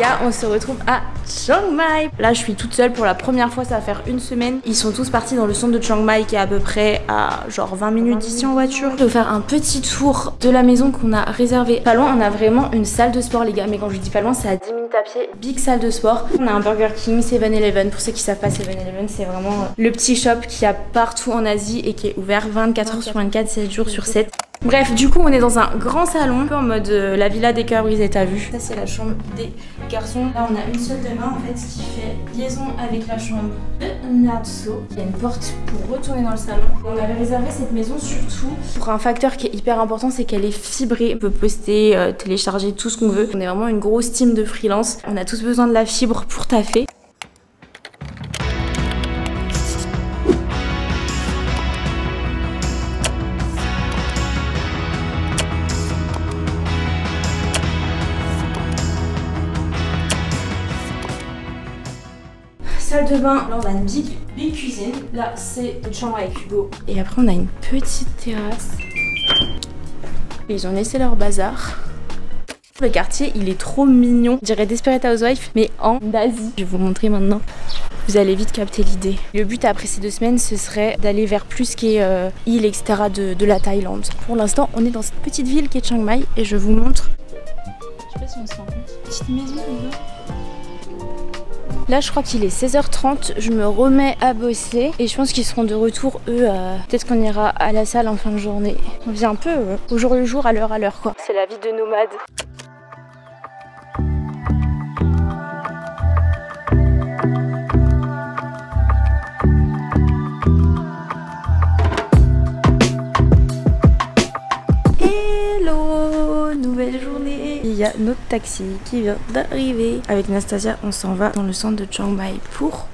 gars, on se retrouve à Chiang Mai. Là je suis toute seule pour la première fois, ça va faire une semaine. Ils sont tous partis dans le centre de Chiang Mai qui est à peu près à genre 20 minutes d'ici en voiture. Je vais faire un petit tour de la maison qu'on a réservée. Pas loin, on a vraiment une salle de sport les gars, mais quand je dis pas loin, c'est à 10 minutes à pied. Big salle de sport. On a un Burger King, 7-Eleven. Pour ceux qui savent pas, 7-Eleven c'est vraiment le petit shop qu'il y a partout en Asie et qui est ouvert 24 h sur 24, 7 jours sur 7. Bref, du coup on est dans un grand salon, un peu en mode la villa des cœurs brisés, t'as vu. Ça c'est la chambre des garçons. Là on a une seule de main en fait qui fait liaison avec la chambre de Natsu. Il y a une porte pour retourner dans le salon. On avait réservé cette maison surtout pour un facteur qui est hyper important, c'est qu'elle est fibrée. On peut poster, télécharger tout ce qu'on veut. On est vraiment une grosse team de freelance. On a tous besoin de la fibre pour taffer. Salle de bain, là on a une big cuisine, là c'est une chambre avec Hugo. Et après on a une petite terrasse. Ils ont laissé leur bazar. Le quartier il est trop mignon, je dirais Desperate Housewives mais en Asie. Je vais vous montrer maintenant. Vous allez vite capter l'idée. Le but après ces 2 semaines ce serait d'aller vers plus qui est île etc de la Thaïlande. Pour l'instant on est dans cette petite ville qui est Chiang Mai et je vous montre. Je sais pas si on se rend compte. Petite maison on voit. Là je crois qu'il est 16h30, je me remets à bosser et je pense qu'ils seront de retour eux, peut-être qu'on ira à la salle en fin de journée. On vit un peu au jour le jour, à l'heure quoi. C'est la vie de nomade. Hello, nouvelle journée. Il y a notre taxi qui vient d'arriver. Avec Nastasia, on s'en va dans le centre de Chiang Mai pour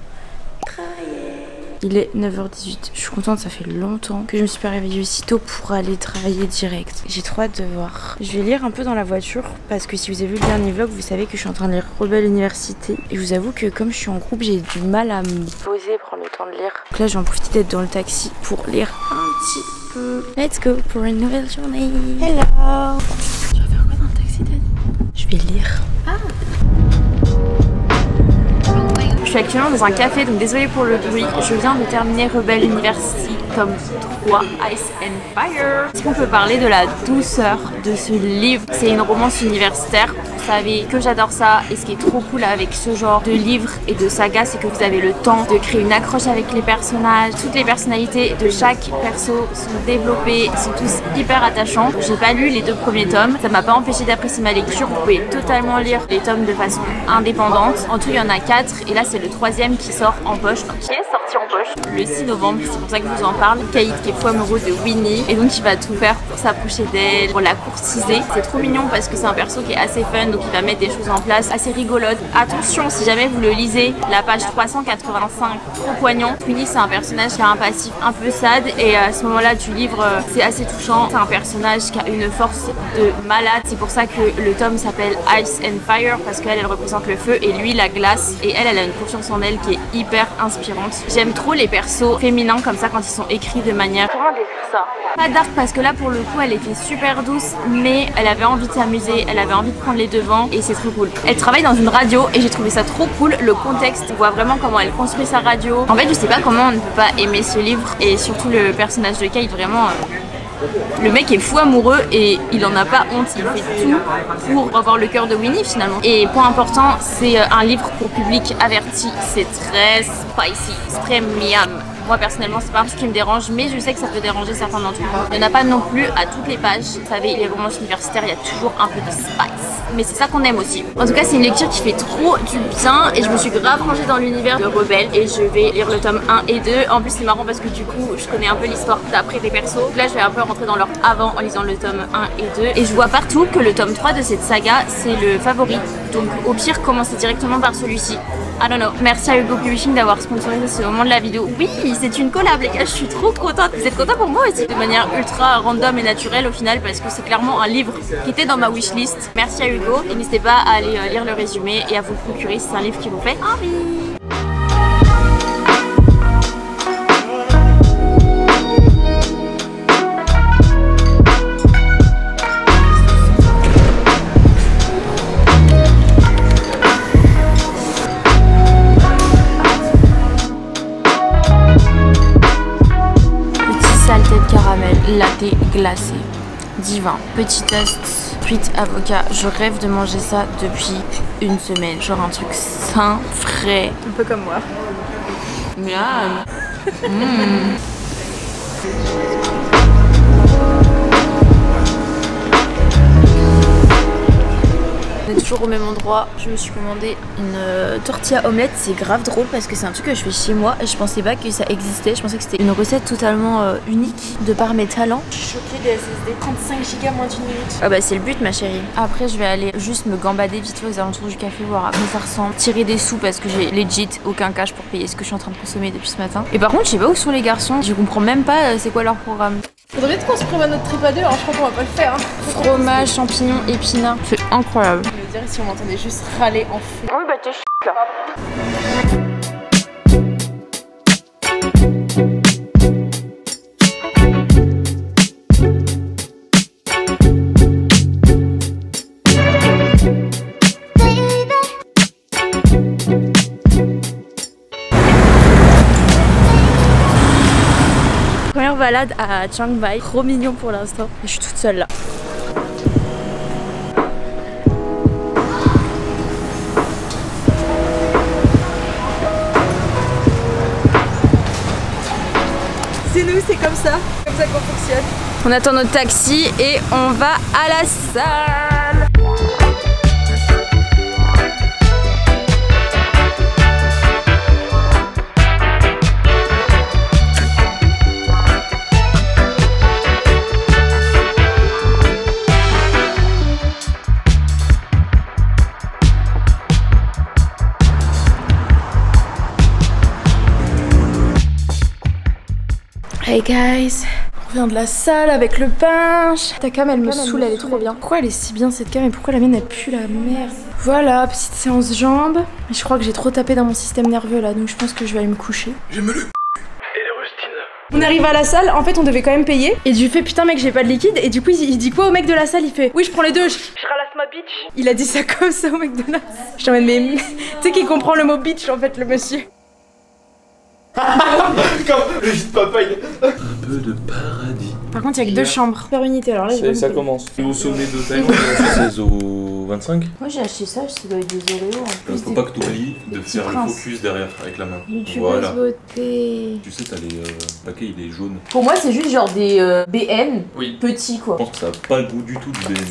travailler. Il est 9h18. Je suis contente, ça fait longtemps que je me suis pas réveillée aussi tôt pour aller travailler direct. J'ai trop hâte de voir. Je vais lire un peu dans la voiture parce que si vous avez vu le dernier vlog, vous savez que je suis en train de lire Rebelle Université. Et je vous avoue que comme je suis en groupe, j'ai du mal à me poser, prendre le temps de lire. Donc là, je vais en profiter d'être dans le taxi pour lire un petit peu. Let's go pour une nouvelle journée. Hello. Tu vas faire quoi dans le taxi, Dani? Je vais lire. Ah. Je suis actuellement dans un café, donc désolée pour le bruit. Je viens de terminer Rebelle University tome 3, Ice and Fire. Est-ce qu'on peut parler de la douceur de ce livre? C'est une romance universitaire. Vous savez que j'adore ça, et ce qui est trop cool avec ce genre de livre et de saga, c'est que vous avez le temps de créer une accroche avec les personnages. Toutes les personnalités de chaque perso sont développées, sont tous hyper attachants. J'ai pas lu les 2 premiers tomes, ça m'a pas empêché d'apprécier ma lecture. Vous pouvez totalement lire les tomes de façon indépendante. En tout il y en a 4 et là c'est le 3e qui sort en poche, qui est sorti en poche le 6 novembre, c'est pour ça que je vous en parle. Kaïd qui est fou amoureux de Winnie et donc il va tout faire pour s'approcher d'elle, pour la courtiser. C'est trop mignon parce que c'est un perso qui est assez fun, donc il va mettre des choses en place assez rigolotes. Attention, si jamais vous le lisez, la page 385, trop poignant. Winnie c'est un personnage qui a un passif un peu sad et à ce moment-là du livre c'est assez touchant. C'est un personnage qui a une force de malade, c'est pour ça que le tome s'appelle Ice and Fire parce qu'elle elle représente le feu et lui la glace, et elle a une confiance en elle qui est hyper inspirante. J'aime trop les persos féminins comme ça quand ils sont écrits de manière... Comment décrire ça? Pas dark parce que là pour le coup elle était super douce mais elle avait envie de s'amuser, elle avait envie de prendre les devants et c'est trop cool. Elle travaille dans une radio et j'ai trouvé ça trop cool, le contexte, on voit vraiment comment elle construit sa radio. En fait je sais pas comment on ne peut pas aimer ce livre et surtout le personnage de Kate, vraiment... Le mec est fou amoureux et il en a pas honte, il fait tout pour avoir le cœur de Winnie finalement. Et point important, c'est un livre pour public averti, c'est très spicy, c'est très miam. Moi personnellement c'est pas un truc qui me dérange, mais je sais que ça peut déranger certains d'entre vous. Il n'y en a pas non plus à toutes les pages. Vous savez, les romances universitaires, il y a toujours un peu de spice. Mais c'est ça qu'on aime aussi. En tout cas c'est une lecture qui fait trop du bien et je me suis grave rangée dans l'univers de Rebelle et je vais lire le tome 1 et 2. En plus c'est marrant parce que du coup je connais un peu l'histoire d'après des persos. Donc là je vais un peu rentrer dans leur avant en lisant le tome 1 et 2. Et je vois partout que le tome 3 de cette saga c'est le favori. Donc au pire commencez directement par celui-ci. I don't know. Merci à Hugo Publishing d'avoir sponsorisé ce moment de la vidéo. Oui, c'est une collab les gars, je suis trop contente. Vous êtes contents pour moi aussi? De manière ultra random et naturelle au final parce que c'est clairement un livre qui était dans ma wishlist. Merci à Hugo et n'hésitez pas à aller lire le résumé et à vous le procurer si c'est un livre qui vous fait envie. latte glacé. Divin. Petit toast, frites, avocat. Je rêve de manger ça depuis une semaine. Genre un truc sain, frais. Un peu comme moi. Miam. On est toujours au même endroit. Je me suis commandé une tortilla omelette. C'est grave drôle parce que c'est un truc que je fais chez moi et je pensais pas que ça existait. Je pensais que c'était une recette totalement unique de par mes talents. Je suis choquée des SSD 35 Go moins d'une minute. Ah bah c'est le but ma chérie. Après je vais aller juste me gambader vite fait aux alentours du café, voir à quoi ça ressemble. Tirer des sous parce que j'ai legit aucun cash pour payer ce que je suis en train de consommer depuis ce matin. Et par contre je sais pas où sont les garçons. Je comprends même pas c'est quoi leur programme. Faudrait qu'on se prévoie notre trip à deux, alors je crois qu'on va pas le faire. Hein. Fromage, champignons, épinards. C'est incroyable. Je veux dire si on m'entendait juste râler en fou. Oui bah t'es là. Première balade à Chiang Mai, trop mignon pour l'instant. Je suis toute seule là. C'est nous, c'est comme ça qu'on fonctionne. On attend notre taxi et on va à la salle. Hey guys, on revient de la salle avec le pain. Ta cam elle me saoule, elle est trop bien. Pourquoi elle est si bien cette cam et pourquoi la mienne elle pue la merde? Voilà, petite séance jambes. Je crois que j'ai trop tapé dans mon système nerveux là, donc je pense que je vais aller me coucher. J'aime le et les rustines. On arrive à la salle, en fait on devait quand même payer. Et je lui fais putain mec j'ai pas de liquide. Et du coup il dit quoi au mec de la salle? Il fait oui je prends les deux. Je ralasse ma bitch. Il a dit ça comme ça au mec de la salle. Je t'emmène mais tu sais qu'il comprend le mot bitch en fait le monsieur. Comme le gîte papa il est... Un peu de paradis. Par contre il y a que 2 chambres par unité alors là Ça commence. Au sommet de Thaïlande, c'est au 25. Moi j'ai acheté ça, ça doit être des Oreos en plus. Faut pas que t'oublies de faire le focus derrière avec la main. Voilà. Beauté. Tu sais t'as les paquets il est jaune. Pour moi c'est juste genre des BN petits quoi. Je pense que ça a pas le goût du tout du BN.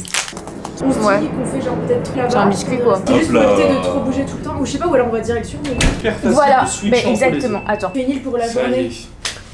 On se dit qu'on fait genre peut-être là-bas. C'est un biscuit quoi. C'est juste pour éviter de trop bouger tout le temps. Ou je sais pas où alors on va direction. Voilà, mais exactement. Attends. Fais une île pour la journée.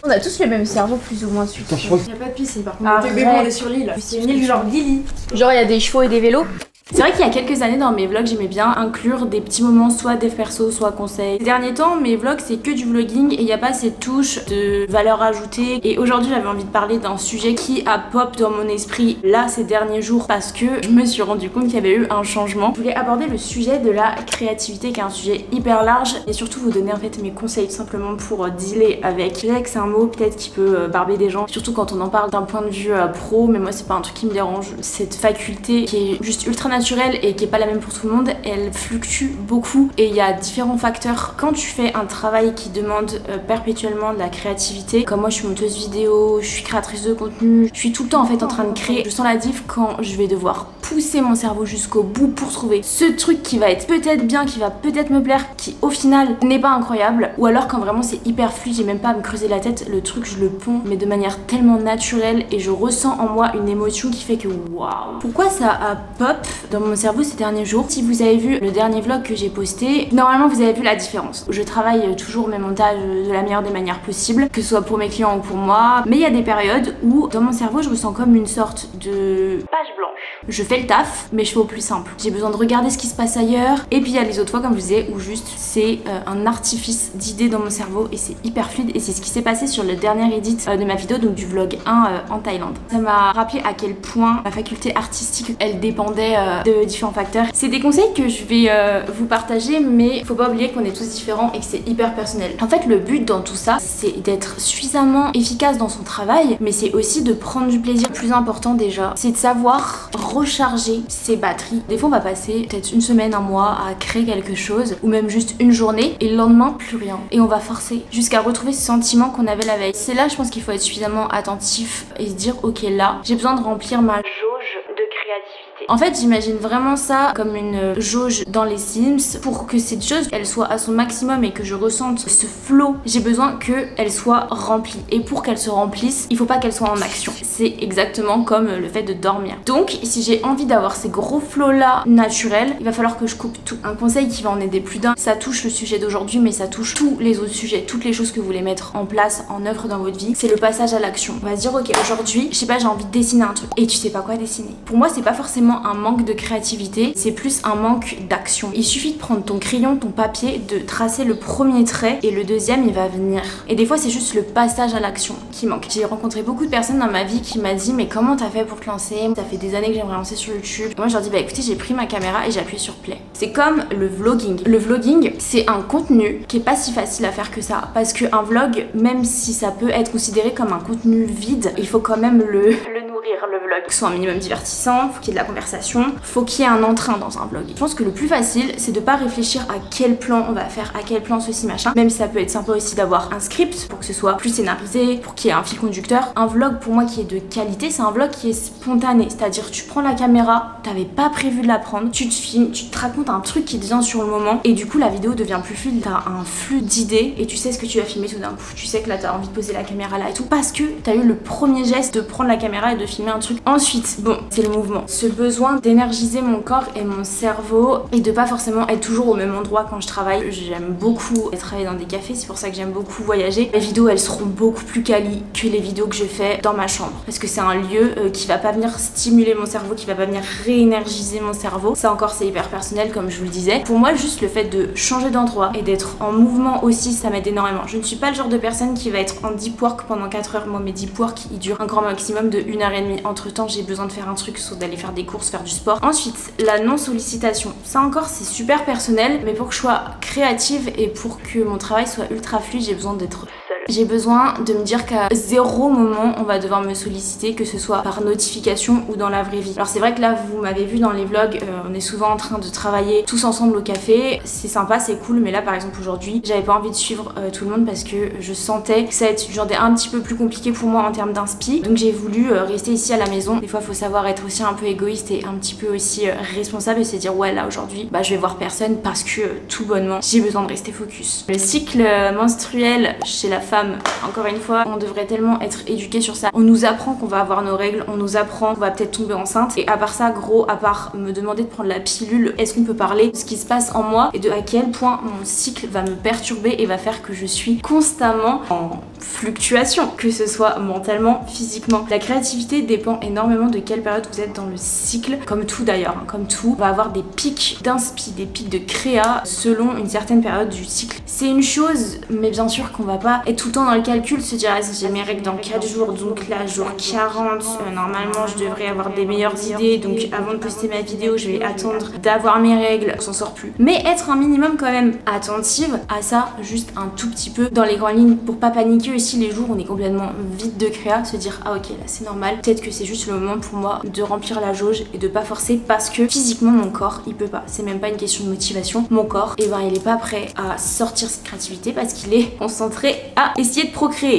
On a tous le même cerveau plus ou moins dessus. Il y a pas de piscine par contre. Mais bon, on est sur l'île. C'est une île genre Gili. Genre il y a des chevaux et des vélos. C'est vrai qu'il y a quelques années dans mes vlogs, j'aimais bien inclure des petits moments, soit des persos, soit conseils. Ces derniers temps, mes vlogs, c'est que du vlogging et il n'y a pas cette touche de valeur ajoutée. Et aujourd'hui, j'avais envie de parler d'un sujet qui a pop dans mon esprit là ces derniers jours parce que je me suis rendu compte qu'il y avait eu un changement. Je voulais aborder le sujet de la créativité qui est un sujet hyper large et surtout vous donner en fait mes conseils tout simplement pour dealer avec. Je sais que c'est un mot peut-être qui peut barber des gens, surtout quand on en parle d'un point de vue pro, mais moi c'est pas un truc qui me dérange. Cette faculté qui est juste ultra naturelle et qui est pas la même pour tout le monde, elle fluctue beaucoup et il y a différents facteurs. Quand tu fais un travail qui demande perpétuellement de la créativité, comme moi je suis monteuse vidéo, je suis créatrice de contenu, je suis tout le temps en fait en train de créer, je sens la diff quand je vais devoir pousser mon cerveau jusqu'au bout pour trouver ce truc qui va être peut-être bien, qui va peut-être me plaire, qui au final n'est pas incroyable, ou alors quand vraiment c'est hyper fluide, j'ai même pas à me creuser la tête, le truc je le ponds mais de manière tellement naturelle et je ressens en moi une émotion qui fait que waouh. Pourquoi ça a pop dans mon cerveau ces derniers jours? Si vous avez vu le dernier vlog que j'ai posté, normalement vous avez vu la différence. Je travaille toujours mes montages de la meilleure des manières possibles, que ce soit pour mes clients ou pour moi, mais il y a des périodes où dans mon cerveau je ressens comme une sorte de page blanche. Je fais le taf, mais je fais au plus simple. J'ai besoin de regarder ce qui se passe ailleurs, et puis il y a les autres fois comme je vous disais où juste c'est un artifice d'idées dans mon cerveau et c'est hyper fluide et c'est ce qui s'est passé sur le dernier edit de ma vidéo, donc du vlog 1 en Thaïlande. Ça m'a rappelé à quel point ma faculté artistique elle dépendait de différents facteurs. C'est des conseils que je vais vous partager, mais faut pas oublier qu'on est tous différents et que c'est hyper personnel. En fait le but dans tout ça c'est d'être suffisamment efficace dans son travail, mais c'est aussi de prendre du plaisir. Le plus important déjà c'est de savoir recharger ses batteries. Des fois on va passer peut-être une semaine, un mois à créer quelque chose ou même juste une journée et le lendemain plus rien. Et on va forcer jusqu'à retrouver ce sentiment qu'on avait la veille. C'est là je pense qu'il faut être suffisamment attentif et se dire ok là j'ai besoin de remplir ma jauge de créativité. En fait j'imagine vraiment ça comme une jauge dans les Sims. Pour que cette jauge elle soit à son maximum et que je ressente ce flow, j'ai besoin qu'elle soit remplie. Et pour qu'elle se remplisse, il faut pas qu'elle soit en action. C'est exactement comme le fait de dormir. Donc si j'ai envie d'avoir ces gros flows là naturels, il va falloir que je coupe tout. Un conseil qui va en aider plus d'un, ça touche le sujet d'aujourd'hui mais ça touche tous les autres sujets, toutes les choses que vous voulez mettre en place, en œuvre dans votre vie, c'est le passage à l'action. On va se dire ok aujourd'hui, je sais pas, j'ai envie de dessiner un truc et tu sais pas quoi dessiner. Pour moi c'est pas forcément un manque de créativité, c'est plus un manque d'action. Il suffit de prendre ton crayon, ton papier, de tracer le premier trait et le deuxième il va venir. Et des fois c'est juste le passage à l'action qui manque. J'ai rencontré beaucoup de personnes dans ma vie qui m'a dit mais comment t'as fait pour te lancer? Ça fait des années que j'aimerais lancer sur YouTube. Et moi je leur dis bah écoutez j'ai pris ma caméra et j'ai appuyé sur play. C'est comme le vlogging. Le vlogging c'est un contenu qui est pas si facile à faire que ça parce qu'un vlog, même si ça peut être considéré comme un contenu vide, il faut quand même le nourrir, le vlog. Que ce soit un minimum divertissant, faut qu'il y ait de la conversation, faut qu'il y ait un entrain dans un vlog. Je pense que le plus facile c'est de pas réfléchir à quel plan on va faire, à quel plan ceci machin, même si ça peut être sympa aussi d'avoir un script pour que ce soit plus scénarisé, pour qu'il y ait un fil conducteur. Un vlog pour moi qui est de qualité, c'est un vlog qui est spontané, c'est-à-dire tu prends la caméra, t'avais pas prévu de la prendre, tu te filmes, tu te racontes un truc qui te vient sur le moment et du coup la vidéo devient plus fluide, t'as un flux d'idées et tu sais ce que tu vas filmer tout d'un coup, tu sais que là t'as envie de poser la caméra là et tout parce que t'as eu le premier geste de prendre la caméra et de filmer un truc. Ensuite, bon, c'est le mouvement, ce besoin d'énergiser mon corps et mon cerveau et de pas forcément être toujours au même endroit quand je travaille. J'aime beaucoup travailler dans des cafés, c'est pour ça que j'aime beaucoup voyager. Les vidéos elles seront beaucoup plus quali que les vidéos que je fais dans ma chambre parce que c'est un lieu qui va pas venir stimuler mon cerveau, qui va pas venir réénergiser mon cerveau. Ça encore c'est hyper personnel comme je vous le disais. Pour moi juste le fait de changer d'endroit et d'être en mouvement aussi ça m'aide énormément. Je ne suis pas le genre de personne qui va être en deep work pendant 4 heures. Moi mes deep work ils durent un grand maximum de 1h30. Entre temps j'ai besoin de faire un truc, soit d'aller faire des courses, faire du sport. Ensuite la non sollicitation, ça encore c'est super personnel mais pour que je sois créative et pour que mon travail soit ultra fluide j'ai besoin d'être seule. J'ai besoin de me dire qu'à 0 moment on va devoir me solliciter, que ce soit par notification ou dans la vraie vie. Alors c'est vrai que là vous m'avez vu dans les vlogs, on est souvent en train de travailler tous ensemble au café, c'est sympa, c'est cool, mais là par exemple aujourd'hui j'avais pas envie de suivre tout le monde parce que je sentais que ça allait être une journée un petit peu plus compliquée pour moi en termes d'inspi, donc j'ai voulu rester ici à la maison. Des fois faut savoir être aussi un peu égoïste et un petit peu aussi responsable et se dire ouais là aujourd'hui bah je vais voir personne parce que tout bonnement j'ai besoin de rester focus. Le cycle menstruel chez la femme, encore une fois on devrait tellement être éduqué sur ça. On nous apprend qu'on va avoir nos règles, on nous apprend qu'on va peut-être tomber enceinte et à part ça gros, à part me demander de prendre la pilule, est-ce qu'on peut parler de ce qui se passe en moi et de à quel point mon cycle va me perturber et va faire que je suis constamment en fluctuation, que ce soit mentalement, physiquement. La créativité dépend énormément de quelle période vous êtes dans le cycle, comme tout d'ailleurs, hein, comme tout. On va avoir des pics d'inspi, des pics de créa selon une certaine période du cycle. C'est une chose, mais bien sûr qu'on va pas être tout le temps dans le calcul, se dire ah, j'ai mes règles dans 4 jours, donc là jour 40, normalement je devrais avoir des meilleures idées, donc avant de poster ma vidéo je vais attendre d'avoir mes règles, on s'en sort plus. Mais être un minimum quand même attentive à ça, juste un tout petit peu dans les grandes lignes pour pas paniquer aussi les jours où on est complètement vide de créa, se dire ah ok là c'est normal, peut-être que c'est juste le moment pour moi de remplir la jauge et de pas forcer parce que physiquement mon corps il peut pas, c'est même pas une question de motivation, mon corps et ben il est pas prêt à sortir cette créativité parce qu'il est concentré à essayer de procréer.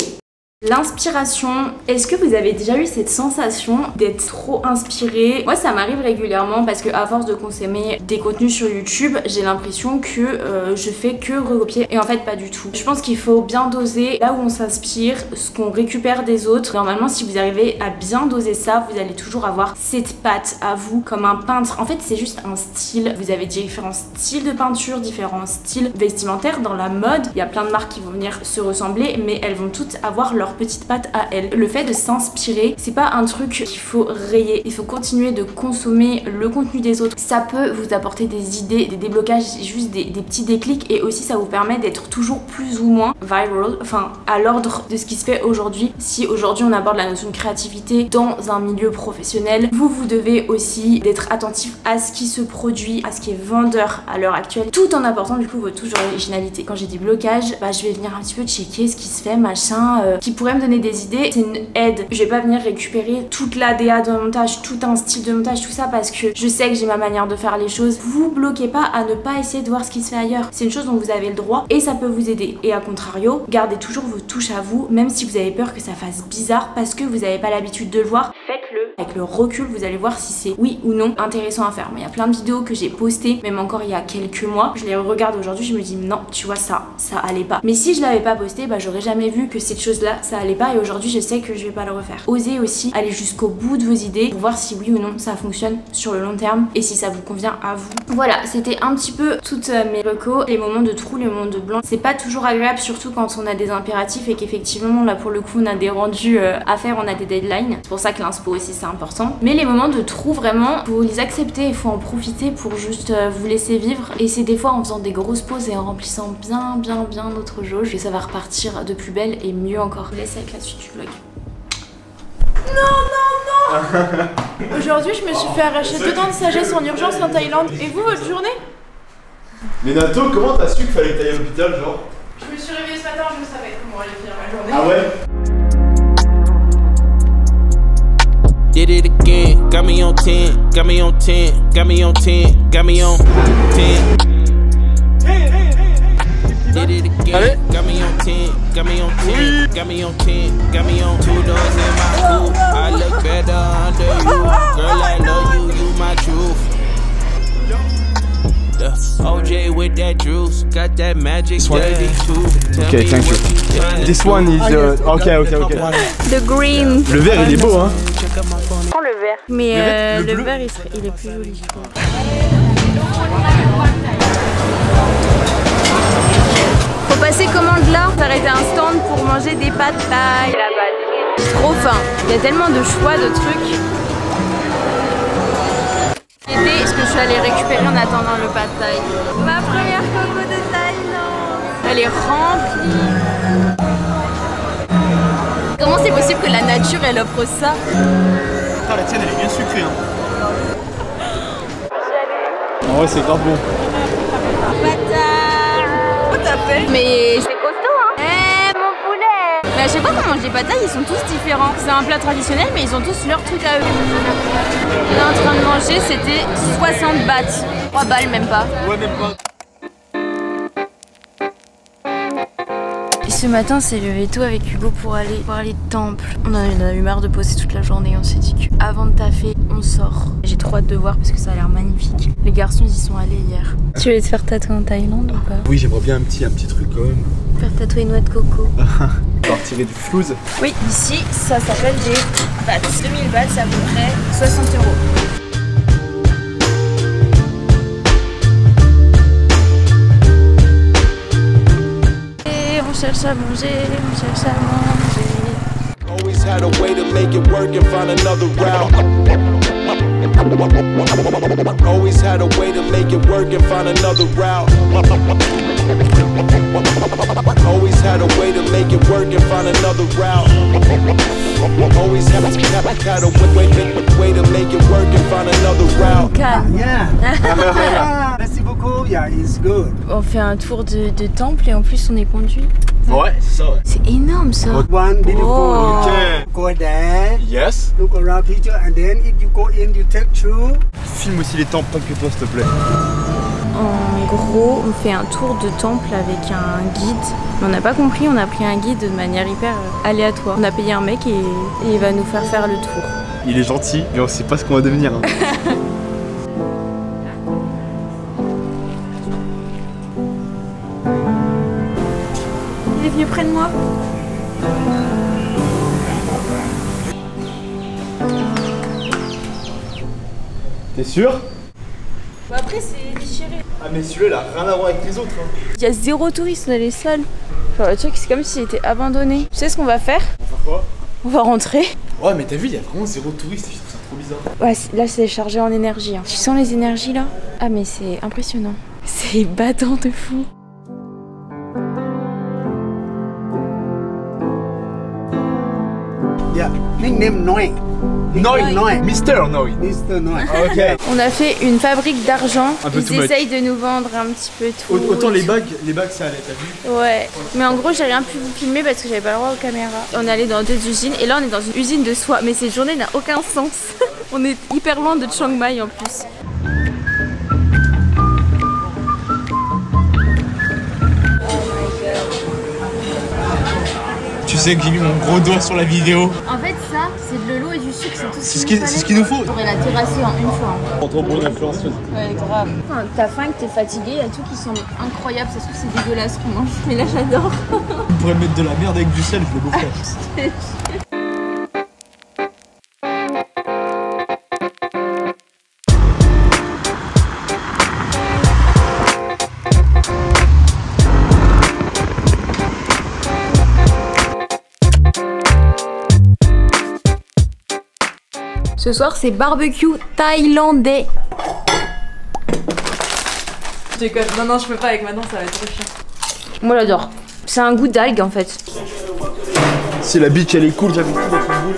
L'inspiration, est-ce que vous avez déjà eu cette sensation d'être trop inspiré? Moi ça m'arrive régulièrement parce que à force de consommer des contenus sur YouTube, j'ai l'impression que je fais que recopier et en fait pas du tout. Je pense qu'il faut bien doser là où on s'inspire, ce qu'on récupère des autres. Normalement si vous arrivez à bien doser ça, vous allez toujours avoir cette patte à vous comme un peintre. En fait c'est juste un style, vous avez différents styles de peinture, différents styles vestimentaires. Dans la mode, il y a plein de marques qui vont venir se ressembler mais elles vont toutes avoir leur petite patte à elles. Le fait de s'inspirer, c'est pas un truc qu'il faut rayer. Il faut continuer de consommer le contenu des autres. Ça peut vous apporter des idées, des déblocages, juste des petits déclics et aussi ça vous permet d'être toujours plus ou moins viral, enfin à l'ordre de ce qui se fait aujourd'hui. Si aujourd'hui on aborde la notion de créativité dans un milieu professionnel, vous devez aussi d'être attentif à ce qui se produit, à ce qui est vendeur à l'heure actuelle, tout en apportant du coup votre touche d'originalité. Quand j'ai des blocages, bah je vais venir un petit peu checker ce qui se fait, machin, qui pourrais me donner des idées, c'est une aide. Je vais pas venir récupérer toute la DA de montage, tout un style de montage, tout ça, parce que je sais que j'ai ma manière de faire les choses. Vous bloquez pas à ne pas essayer de voir ce qui se fait ailleurs. C'est une chose dont vous avez le droit et ça peut vous aider. Et à contrario, gardez toujours vos touches à vous, même si vous avez peur que ça fasse bizarre parce que vous n'avez pas l'habitude de le voir. Faites-le. Avec le recul, vous allez voir si c'est oui ou non intéressant à faire. Mais il y a plein de vidéos que j'ai postées, même encore il y a quelques mois. Je les regarde aujourd'hui, je me dis non, tu vois ça allait pas. Mais si je l'avais pas posté, bah j'aurais jamais vu que cette chose-là, ça allait pas. Et aujourd'hui, je sais que je vais pas le refaire. Osez aussi aller jusqu'au bout de vos idées pour voir si oui ou non ça fonctionne sur le long terme et si ça vous convient à vous. Voilà, c'était un petit peu toutes mes recos. Les moments de trou, les moments de blanc, c'est pas toujours agréable, surtout quand on a des impératifs et qu'effectivement là pour le coup on a des rendus à faire, on a des deadlines. C'est pour ça que l'inspo aussi c'est important. Mais les moments de trou, vraiment, faut les accepter, il faut en profiter pour juste vous laisser vivre. Et c'est des fois en faisant des grosses pauses et en remplissant bien notre jauge que ça va repartir de plus belle et mieux encore. Je vous laisse avec la suite du vlog. Non. Aujourd'hui je me suis fait arracher 2 dents de sagesse en urgence en Thaïlande. Et vous, votre journée? Mais Nato, comment t'as su qu'il fallait que t'ailles à l'hôpital, genre? Je me suis réveillée ce matin, je savais comment allait finir ma journée. Ah ouais? Did it again, got me on 10, got me on 10, got me on 10, got me on 10. Did it again, got me on 10, got me on 10, got me on 10, got me on 2 doors in my coupe. I look better under you, girl I love you, you my truth. OJ with that juice, got that magic daddy too. Okay, thank you. This one is okay. The green. Le vert il est beau hein. Prends le vert. Mais le vert il est plus joli je trouve. Faut passer commande là, s'arrêter un stand pour manger des pâtes thaï. J'ai trop faim. Il y a tellement de choix de trucs. Ce que je suis allée récupérer en attendant le pad thaï. Ma première coco de Thaïlande. Elle est remplie. Comment c'est possible que la nature elle offre ça? Putain, la tienne elle est bien sucrée hein. En vrai c'est grave bon. Bâtard. T'as fait? Mais c'est costaud hein. Eh mon poulet. Mais à chaque fois qu'on mange des pad thaï ils sont tous différents. C'est un plat traditionnel mais ils ont tous leur truc à eux. On est en train de manger, c'était 60 bahts. 3 balles même pas. Ouais même pas. Et ce matin, on s'est levé tôt avec Hugo pour aller voir les temples. On en a eu marre de poser toute la journée. On s'est dit qu'avant de taffer, on sort. J'ai trop hâte de voir parce que ça a l'air magnifique. Les garçons, ils y sont allés hier. Tu veux te faire tatouer en Thaïlande ou pas? Oui, j'aimerais bien un petit truc quand même. Faire tatouer une noix de coco. Pour retirer du flouze. Oui, ici, ça s'appelle des bahts. 2000 bahts, c'est à peu près 60 €. On cherche à manger, on cherche à manger. Always had a way to make it work and find another route. Always had a way to make it work and find another route. Always had a way to make it work and find another route. Always had a way to make it work and find another route. Yeah. Merci beaucoup. Yeah, it's good. On fait un tour de temple et en plus on est conduit. Ouais, c'est ça ouais. C'est énorme ça. One beautiful. Oh. Okay. Go there. Yes. Look around picture and then if you go in, you take through. Filme aussi les temples, pas que toi s'il te plaît. En gros, on fait un tour de temple avec un guide. Mais on n'a pas compris, on a pris un guide de manière hyper aléatoire. On a payé un mec et il va nous faire le tour. Il est gentil, mais on sait pas ce qu'on va devenir. Hein. Il est venu près de moi. T'es sûr? Bah après c'est déchiré. Ah mais celui-là il a rien à voir avec les autres. Hein. Il y a 0 touristes, on est les seuls. Genre le truc c'est comme s'il était abandonné. Tu sais ce qu'on va faire? On va faire quoi? On va rentrer. Ouais mais t'as vu, il y a vraiment 0 touriste, je trouve ça trop bizarre. Ouais, là c'est chargé en énergie. Hein. Tu sens les énergies là? Ah mais c'est impressionnant. C'est battant de fou. Yeah, nickname Noé. Noé. Noé. Mister Noé. Mr. Noé. Ok. On a fait une fabrique d'argent. Un peu Ils too much. essayent de nous vendre un petit peu tout. Autant les bagues ça allait, t'as vu? Ouais. Mais en gros, j'ai rien pu vous filmer parce que j'avais pas le droit aux caméras. On est allé dans 2 usines et là, on est dans une usine de soie. Mais cette journée n'a aucun sens. On est hyper loin de Chiang Mai en plus. Tu sais que j'ai mis mon gros doigt sur la vidéo. En fait, ça, c'est de l'eau et du sucre, c'est tout C'est ce qu'il nous faut. On pourrait la terrasser en une fois. Trop bonne influenceuse. Ouais, grave. Enfin, t'as faim, que t'es fatigué, il y a tout qui semble incroyable. Ça se trouve, c'est dégueulasse qu'on mange. Mais là, j'adore. On pourrait mettre de la merde avec du sel, je le boufferais. Ce soir, c'est barbecue thaïlandais. Je déconne. Non, je peux pas avec Manon, ça va être trop chiant. Moi, j'adore. C'est un goût d'algue en fait. Si la bitch elle est cool, j'avais tout dans son boule.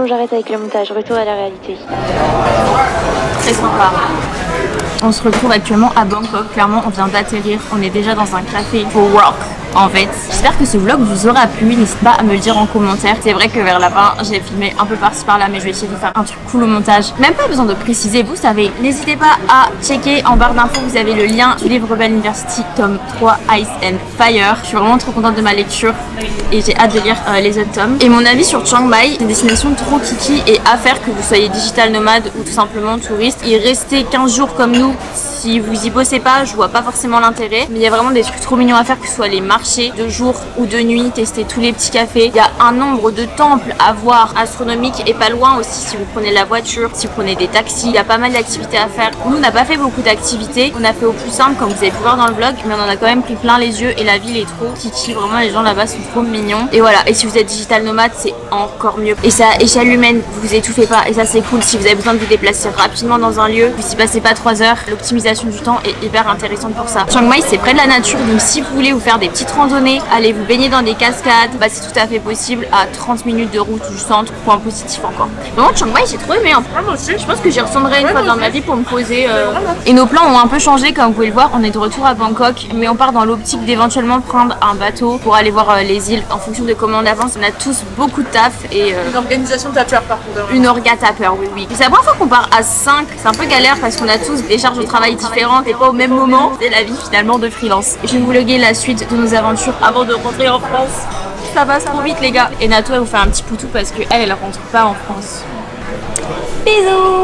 J'arrête avec le montage, retour à la réalité. Très sympa. On se retrouve actuellement à Bangkok. Clairement, on vient d'atterrir. On est déjà dans un café pour work. En fait, j'espère que ce vlog vous aura plu. N'hésitez pas à me le dire en commentaire. C'est vrai que vers la fin, j'ai filmé un peu par-ci par-là, mais je vais essayer de faire un truc cool au montage. Même pas besoin de préciser, vous savez. N'hésitez pas à checker en barre d'infos. Vous avez le lien du livre Rebel University, tome 3, Ice and Fire. Je suis vraiment trop contente de ma lecture et j'ai hâte de lire les autres tomes. Et mon avis sur Chiang Mai, c'est une destination trop kiki et à faire, que vous soyez digital nomade ou tout simplement touriste. Y rester 15 jours comme nous, si vous y bossez pas, je vois pas forcément l'intérêt. Mais il y a vraiment des trucs trop mignons à faire, que ce soit les marchés de jour ou de nuit, tester tous les petits cafés. Il y a un nombre de temples à voir astronomique et pas loin aussi si vous prenez la voiture, si vous prenez des taxis. Il y a pas mal d'activités à faire. Nous, on n'a pas fait beaucoup d'activités. On a fait au plus simple, comme vous avez pu voir dans le vlog, mais on en a quand même pris plein les yeux et la ville est trop kiki. Vraiment, les gens là-bas sont trop mignons. Et voilà. Et si vous êtes digital nomade, c'est encore mieux. Et ça, à échelle humaine, vous vous étouffez pas. Et ça, c'est cool. Si vous avez besoin de vous déplacer rapidement dans un lieu, vous y passez pas 3 heures. L'optimisation du temps est hyper intéressante pour ça. Chiang Mai, c'est près de la nature, donc si vous voulez vous faire des petites randonnées, allez vous baigner dans des cascades, bah c'est tout à fait possible à 30 minutes de route du centre. Point positif encore. Vraiment, Chiang Mai, j'ai trop aimé. Je pense que j'y retournerai une fois dans ma vie pour me poser. Et nos plans ont un peu changé, comme vous pouvez le voir. On est de retour à Bangkok, mais on part dans l'optique d'éventuellement prendre un bateau pour aller voir les îles. En fonction de comment on avance, on a tous beaucoup de taf et Une organisation tapeur par contre. une orga tapeur, oui. C'est la première fois qu'on part à 5. C'est un peu galère parce qu'on a tous des charges de travail différentes et pas au même moment. C'est la vie finalement de freelance. Je vais vous vlogger la suite de nos aventures avant de rentrer en France. Ça passe trop vite les gars. Et Nato elle vous fait un petit poutou parce qu'elle rentre pas en France. Bisous.